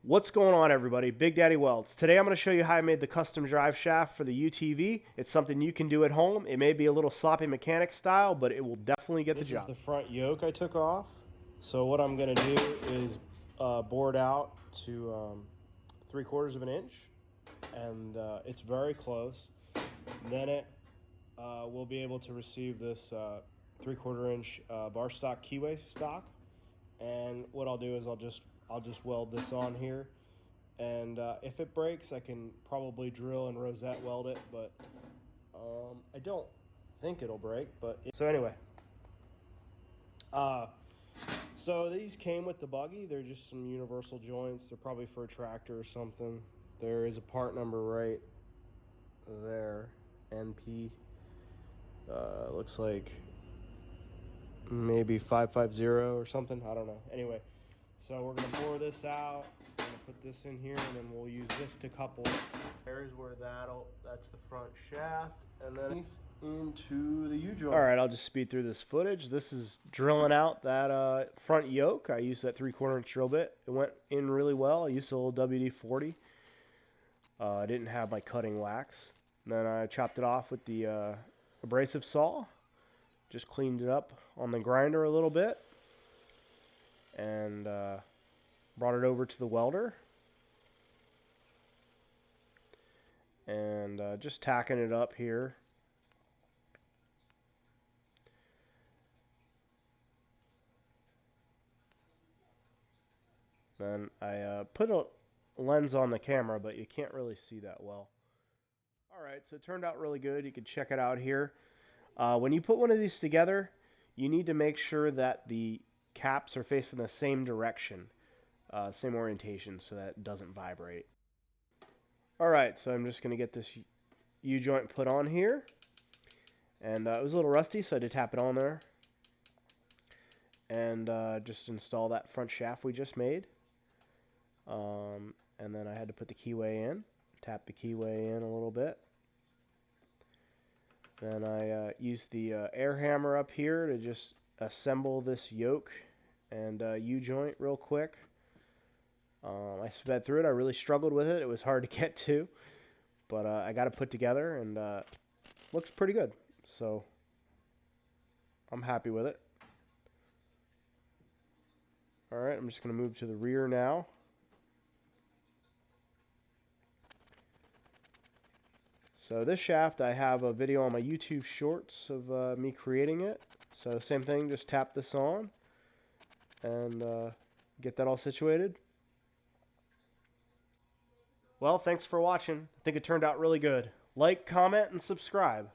What's going on, everybody? Big Daddy Welds. Today I'm going to show you how I made the custom drive shaft for the UTV. It's something you can do at home. It may be a little sloppy mechanic style, but it will definitely get the job. This is the front yoke I took off. So what I'm going to do is bore it out to 3/4 of an inch, and it's very close. Then it will be able to receive this 3/4 inch bar stock keyway stock. And what I'll do is I'll just weld this on here, and if it breaks, I can probably drill and rosette weld it, but I don't think it'll break. So anyway, so these came with the buggy. They're just some universal joints. They're probably for a tractor or something. There is a part number right there, NP. Looks like maybe 550 or something. I don't know. Anyway, so we're gonna bore this out. We're gonna put this in here, and then we'll use this to couple. There's where that's the front shaft, and then into the U-joint. All right, I'll just speed through this footage. This is drilling out that front yoke. I used that 3/4 inch drill bit. It went in really well. I used a little WD-40. I didn't have my cutting wax. And then I chopped it off with the abrasive saw. Just cleaned it up on the grinder a little bit, and brought it over to the welder, and just tacking it up here. Then I put a lens on the camera, but you can't really see that well. Alright, so it turned out really good. You can check it out here. When you put one of these together, you need to make sure that the caps are facing the same direction, same orientation, so that it doesn't vibrate. Alright, so I'm just going to get this U-joint put on here. And it was a little rusty, so I had to tap it on there. And just install that front shaft we just made. And then I had to put the keyway in. Tap the keyway in a little bit. Then I used the air hammer up here to just assemble this yoke and U-joint real quick. I sped through it. I really struggled with it. It was hard to get to, but I got it put together, and looks pretty good. So I'm happy with it. All right, I'm just going to move to the rear now. So this shaft, I have a video on my YouTube shorts of me creating it. So same thing, just tap this on and get that all situated. Well, thanks for watching. I think it turned out really good. Like, comment, and subscribe.